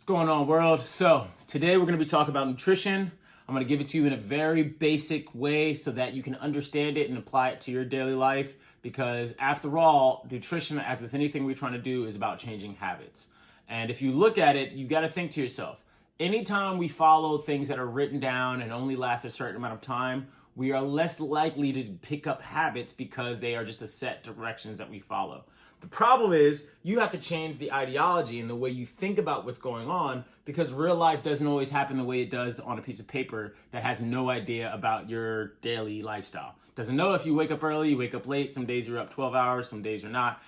going on, world? So today we're going to be talking about nutrition. I'm going to give it to you in a very basic way so that you can understand it and apply it to your daily life, because after all, nutrition, as with anything we're trying to do, is about changing habits. And if you look at it, you've got to think to yourself, anytime we follow things that are written down and only last a certain amount of time, we are less likely to pick up habits because they are just a set directions that we follow. The problem is you have to change the ideology and the way you think about what's going on, because real life doesn't always happen the way it does on a piece of paper that has no idea about your daily lifestyle. Doesn't know if you wake up early, you wake up late, some days you're up 12 hours, some days you're not.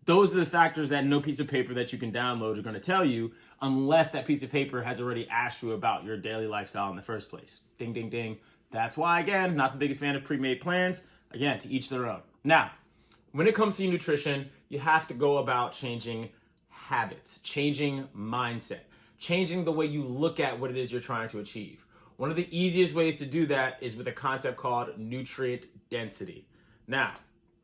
Those are the factors that no piece of paper that you can download are going to tell you, unless that piece of paper has already asked you about your daily lifestyle in the first place. Ding, ding, ding. That's why, again, not the biggest fan of pre-made plans. Again, to each their own. Now, when it comes to nutrition, you have to go about changing habits, changing mindset, changing the way you look at what it is you're trying to achieve. One of the easiest ways to do that is with a concept called nutrient density. Now,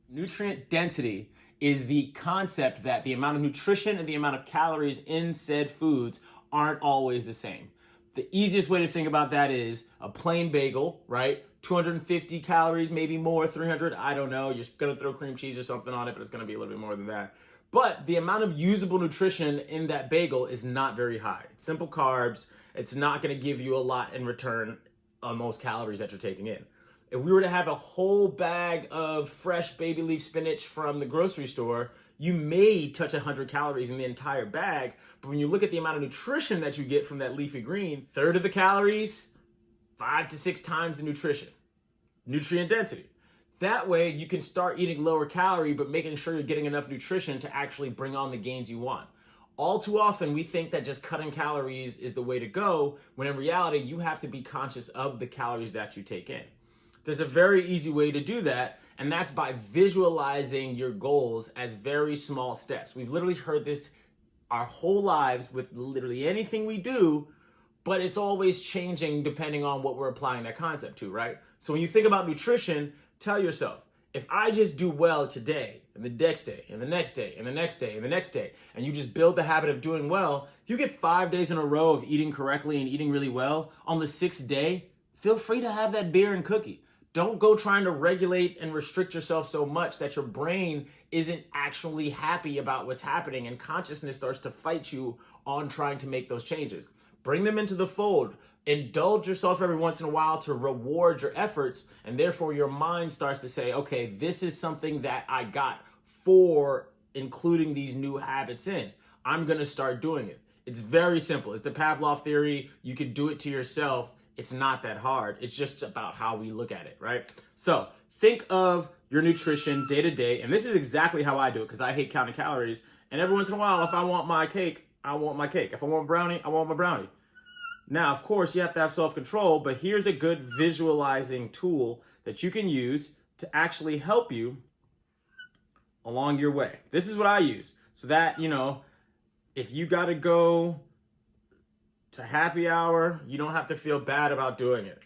nutrient density is the concept that the amount of nutrition and the amount of calories in said foods aren't always the same. The easiest way to think about that is a plain bagel, right? 250 calories, maybe more, 300, I don't know. You're gonna throw cream cheese or something on it, but it's gonna be a little bit more than that. But the amount of usable nutrition in that bagel is not very high. It's simple carbs. It's not gonna give you a lot in return on those calories that you're taking in. If we were to have a whole bag of fresh baby leaf spinach from the grocery store, you may touch 100 calories in the entire bag, but when you look at the amount of nutrition that you get from that leafy green, third of the calories, 5 to 6 times the nutrition. Nutrient density. That way you can start eating lower calorie, but making sure you're getting enough nutrition to actually bring on the gains you want. All too often, we think that just cutting calories is the way to go, when in reality, you have to be conscious of the calories that you take in. There's a very easy way to do that, and that's by visualizing your goals as very small steps. We've literally heard this our whole lives with literally anything we do, but it's always changing depending on what we're applying that concept to, right? So when you think about nutrition, tell yourself, if I just do well today, and the next day, and the next day, and the next day, and the next day, and you just build the habit of doing well, if you get 5 days in a row of eating correctly and eating really well, on the 6th day, feel free to have that beer and cookie. Don't go trying to regulate and restrict yourself so much that your brain isn't actually happy about what's happening and consciousness starts to fight you on trying to make those changes. Bring them into the fold. Indulge yourself every once in a while to reward your efforts, and therefore your mind starts to say, okay, this is something that I got for including these new habits in. I'm going to start doing it. It's very simple. It's the Pavlov Theory. You can do it to yourself. It's not that hard. It's just about how we look at it, right? So think of your nutrition day to day. And this is exactly how I do it, because I hate counting calories. And every once in a while, if I want my cake, I want my cake. If I want brownie, I want my brownie. Now, of course, you have to have self-control, but here's a good visualizing tool that you can use to actually help you along your way. This is what I use. So that, if you got to go to happy hour, you don't have to feel bad about doing it.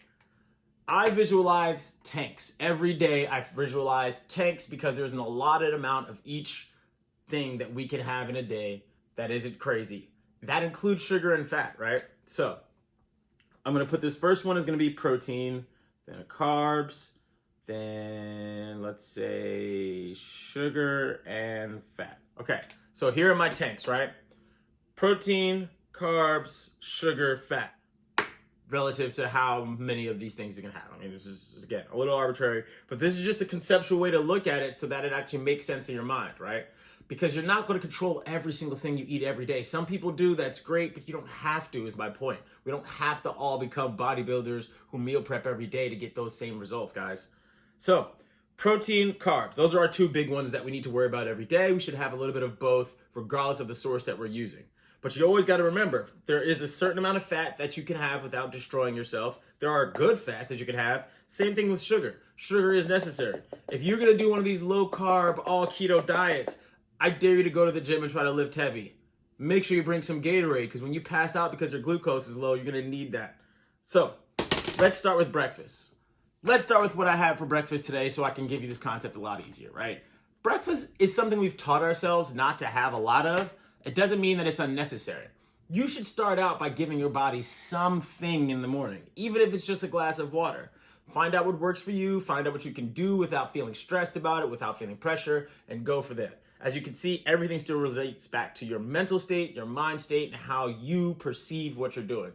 I visualize tanks. Every day I visualize tanks because there's an allotted amount of each thing that we can have in a day that isn't crazy. That includes sugar and fat, right? So I'm going to put this first one is going to be protein, then carbs, then let's say sugar and fat. Okay, so here are my tanks, right? Protein, carbs, sugar, fat, relative to how many of these things we can have. I mean, this is, again, a little arbitrary, but this is just a conceptual way to look at it so that it actually makes sense in your mind, right? Because you're not going to control every single thing you eat every day. Some people do, that's great, but you don't have to, is my point. We don't have to all become bodybuilders who meal prep every day to get those same results, guys. So, protein, carbs, those are our two big ones that we need to worry about every day. We should have a little bit of both, regardless of the source that we're using. But you always got to remember, there is a certain amount of fat that you can have without destroying yourself. There are good fats that you can have. Same thing with sugar. Sugar is necessary. If you're going to do one of these low carb, all keto diets, I dare you to go to the gym and try to lift heavy. Make sure you bring some Gatorade, because when you pass out because your glucose is low, you're going to need that. So let's start with breakfast. Let's start with what I have for breakfast today so I can give you this concept a lot easier, right? Breakfast is something we've taught ourselves not to have a lot of. It doesn't mean that it's unnecessary. You should start out by giving your body something in the morning, even if it's just a glass of water. Find out what works for you, find out what you can do without feeling stressed about it, without feeling pressure, and go for that. As you can see, everything still relates back to your mental state, your mind state, and how you perceive what you're doing.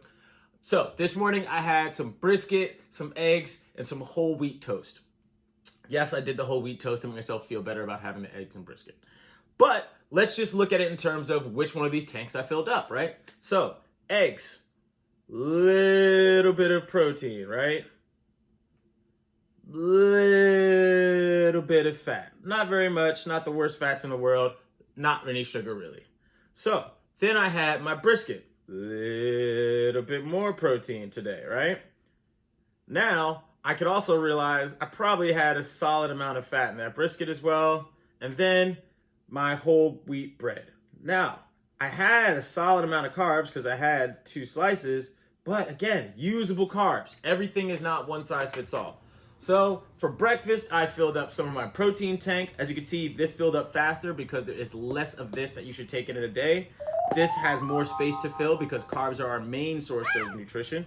So this morning I had some brisket, some eggs, and some whole wheat toast. Yes, I did the whole wheat toast to make myself feel better about having the eggs and brisket. But let's just look at it in terms of which one of these tanks I filled up, right? So, eggs, little bit of protein, right? Little bit of fat. Not very much, not the worst fats in the world, not any sugar really. So, then I had my brisket, little bit more protein today, right? Now, I could also realize I probably had a solid amount of fat in that brisket as well. And then my whole wheat bread. Now, I had a solid amount of carbs because I had 2 slices, but again, usable carbs. Everything is not one size fits all. So for breakfast, I filled up some of my protein tank. As you can see, this filled up faster because there is less of this that you should take in a day. This has more space to fill because carbs are our main source of nutrition.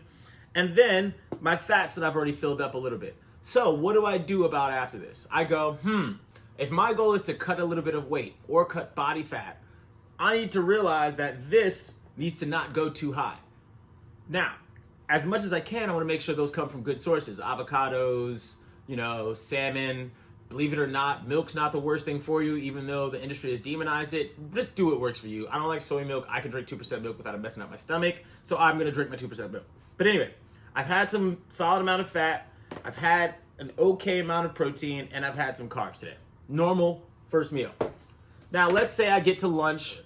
And then my fats that I've already filled up a little bit. So what do I do about after this? I go, if my goal is to cut a little bit of weight or cut body fat, I need to realize that this needs to not go too high. Now, as much as I can, I want to make sure those come from good sources. Avocados, salmon. Believe it or not, milk's not the worst thing for you, even though the industry has demonized it. Just do what works for you. I don't like soy milk. I can drink 2% milk without it messing up my stomach, so I'm going to drink my 2% milk. But anyway, I've had some solid amount of fat. I've had an okay amount of protein, and I've had some carbs today. Normal first meal. Now, let's say I get to lunch.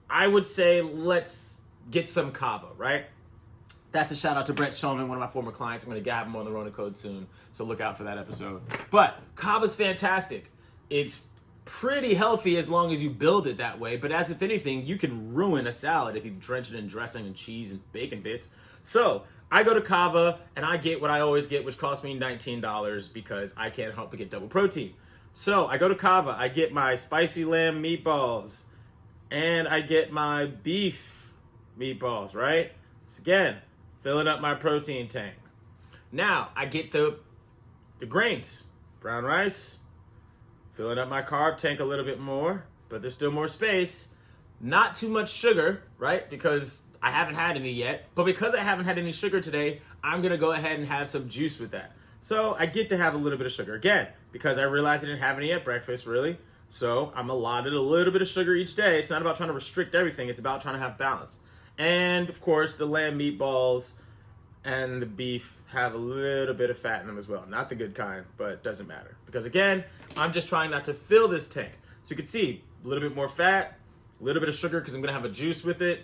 I would say let's get some kava, right? That's a shout out to Brett Shulman, one of my former clients. I'm going to have him on the Rona Code soon, so look out for that episode. But kava's fantastic. It's pretty healthy as long as you build it that way. But as with anything, you can ruin a salad if you drench it in dressing and cheese and bacon bits. So I go to kava and I get what I always get, which costs me $19 because I can't help but get double protein. So I go to kava, I get my spicy lamb meatballs, and I get my beef meatballs, right? So again, filling up my protein tank. Now I get the grains, brown rice, filling up my carb tank a little bit more, but there's still more space. Not too much sugar, right? Because I haven't had any yet, but because I haven't had any sugar today, I'm gonna go ahead and have some juice with that. So I get to have a little bit of sugar. Again, because I realized I didn't have any at breakfast, really. So I'm allotted a little bit of sugar each day. It's not about trying to restrict everything. It's about trying to have balance. And of course, the lamb meatballs and the beef have a little bit of fat in them as well. Not the good kind, but it doesn't matter. Because again, I'm just trying not to fill this tank. So you can see a little bit more fat, a little bit of sugar because I'm gonna have a juice with it,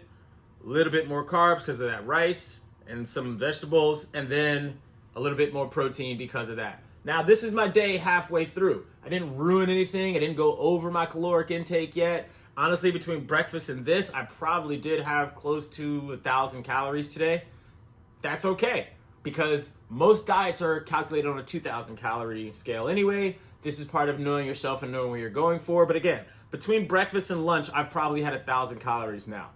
a little bit more carbs because of that rice and some vegetables, and then a little bit more protein because of that. Now, this is my day halfway through. I didn't ruin anything. I didn't go over my caloric intake yet. Honestly, between breakfast and this, I probably did have close to 1,000 calories today. That's okay, because most diets are calculated on a 2,000 calorie scale anyway. This is part of knowing yourself and knowing where you're going for. But again, between breakfast and lunch, I've probably had 1,000 calories now.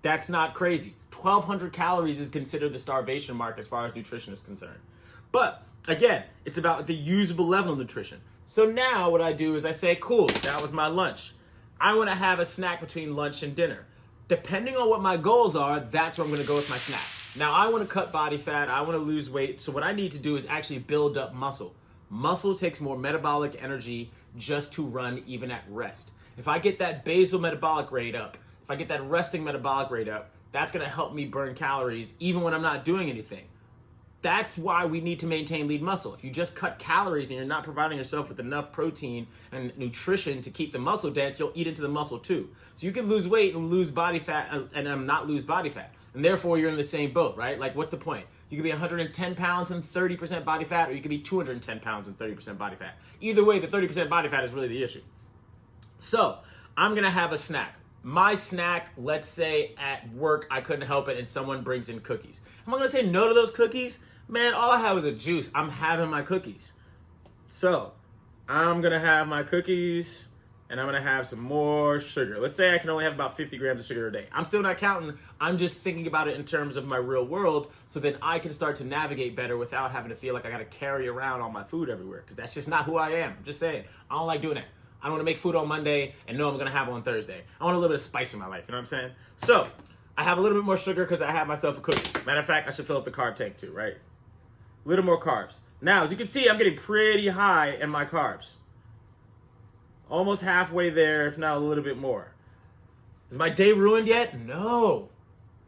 That's not crazy. 1,200 calories is considered the starvation mark as far as nutrition is concerned. But again, it's about the usable level of nutrition. So now what I do is I say, cool, that was my lunch. I want to have a snack between lunch and dinner. Depending on what my goals are, that's where I'm going to go with my snack. Now, I want to cut body fat. I want to lose weight. So what I need to do is actually build up muscle. Muscle takes more metabolic energy just to run even at rest. If I get that basal metabolic rate up, if I get that resting metabolic rate up, that's going to help me burn calories even when I'm not doing anything. That's why we need to maintain lean muscle. If you just cut calories and you're not providing yourself with enough protein and nutrition to keep the muscle dense, you'll eat into the muscle too. So you can lose weight and lose body fat and not lose body fat. And therefore you're in the same boat, right? Like, what's the point? You could be 110 pounds and 30% body fat, or you could be 210 pounds and 30% body fat. Either way, the 30% body fat is really the issue. So I'm going to have a snack. My snack, let's say at work, I couldn't help it and someone brings in cookies. Am I going to say no to those cookies? Man, all I have is a juice. I'm having my cookies. So I'm going to have my cookies and I'm gonna have some more sugar. Let's say I can only have about 50 grams of sugar a day. I'm still not counting. I'm just thinking about it in terms of my real world, so then I can start to navigate better without having to feel like I gotta carry around all my food everywhere, because that's just not who I am. I'm just saying, I don't like doing that. I don't want to make food on Monday and know I'm gonna have it on Thursday. I want a little bit of spice in my life, you know what I'm saying? So, I have a little bit more sugar because I have myself a cookie. Matter of fact, I should fill up the carb tank too, right? A little more carbs. Now, as you can see, I'm getting pretty high in my carbs. Almost halfway there, if not a little bit more. Is my day ruined yet? No.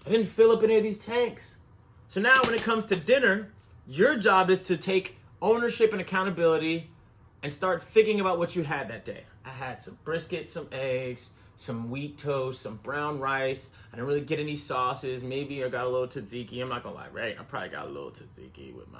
I didn't fill up any of these tanks. So now when it comes to dinner, your job is to take ownership and accountability and start thinking about what you had that day. I had some brisket, some eggs, some wheat toast, some brown rice. I didn't really get any sauces. Maybe I got a little tzatziki. I'm not gonna lie, right? I probably got a little tzatziki with my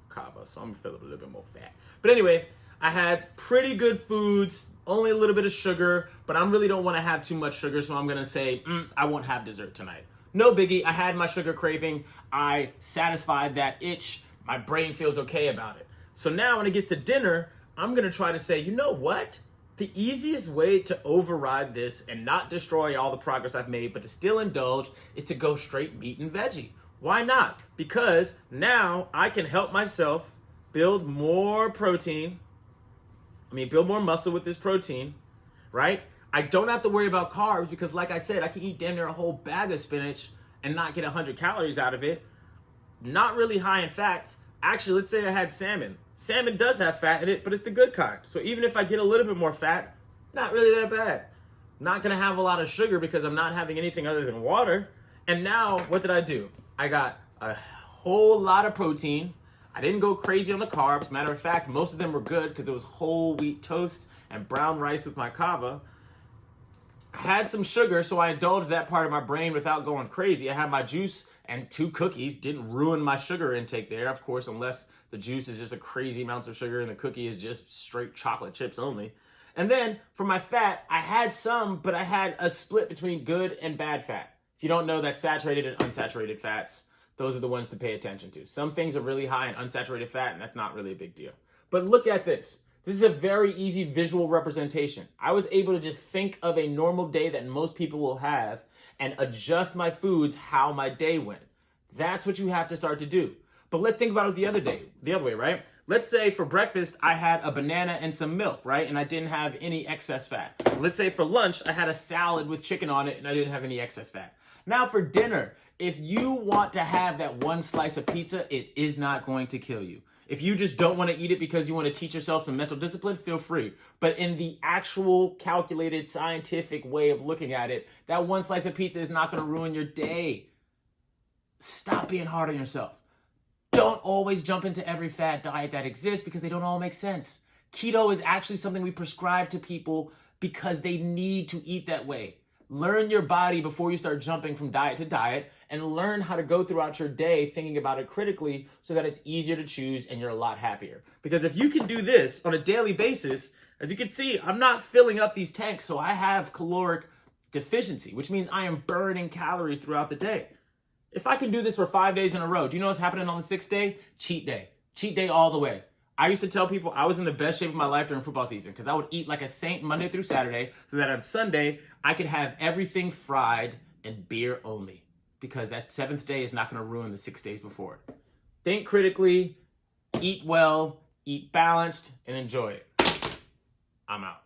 kava, so I'm gonna fill up a little bit more fat. But anyway, I had pretty good foods, only a little bit of sugar, but I really don't want to have too much sugar, so I'm gonna say, I won't have dessert tonight. No biggie, I had my sugar craving. I satisfied that itch. My brain feels okay about it. So now when it gets to dinner, I'm gonna try to say, you know what? The easiest way to override this and not destroy all the progress I've made, but to still indulge, is to go straight meat and veggie. Why not? Because now I can help myself build more protein. Build more muscle with this protein, right? I don't have to worry about carbs because, like I said, I can eat damn near a whole bag of spinach and not get 100 calories out of it. Not really high in fats. Actually, let's say I had salmon. Salmon does have fat in it, but it's the good kind. So even if I get a little bit more fat, not really that bad. Not gonna have a lot of sugar because I'm not having anything other than water. And now, what did I do? I got a whole lot of protein. I didn't go crazy on the carbs. Matter of fact, most of them were good because it was whole wheat toast and brown rice with my kava. I had some sugar, so I indulged that part of my brain without going crazy. I had my juice and 2 cookies. Didn't ruin my sugar intake there, of course, unless the juice is just a crazy amounts of sugar and the cookie is just straight chocolate chips only. And then for my fat, I had some, but I had a split between good and bad fat. If you don't know that saturated and unsaturated fats, those are the ones to pay attention to. Some things are really high in unsaturated fat, and that's not really a big deal. But look at this. This is a very easy visual representation. I was able to just think of a normal day that most people will have and adjust my foods how my day went. That's what you have to start to do. But let's think about it the other way, right? Let's say for breakfast, I had a banana and some milk, right? And I didn't have any excess fat. Let's say for lunch, I had a salad with chicken on it and I didn't have any excess fat. Now for dinner, if you want to have that one slice of pizza, it is not going to kill you. If you just don't want to eat it because you want to teach yourself some mental discipline, feel free. But in the actual calculated scientific way of looking at it, that one slice of pizza is not going to ruin your day. Stop being hard on yourself. Don't always jump into every fad diet that exists because they don't all make sense. Keto is actually something we prescribe to people because they need to eat that way. Learn your body before you start jumping from diet to diet, and learn how to go throughout your day thinking about it critically so that it's easier to choose and you're a lot happier. Because if you can do this on a daily basis, as you can see, I'm not filling up these tanks, so I have caloric deficiency, which means I am burning calories throughout the day. If I can do this for 5 days in a row, do you know what's happening on the 6th day? Cheat day. Cheat day all the way. I used to tell people I was in the best shape of my life during football season because I would eat like a saint Monday through Saturday so that on Sunday I could have everything fried and beer only, because that 7th day is not going to ruin the 6 days before it. Think critically, eat well, eat balanced, and enjoy it. I'm out.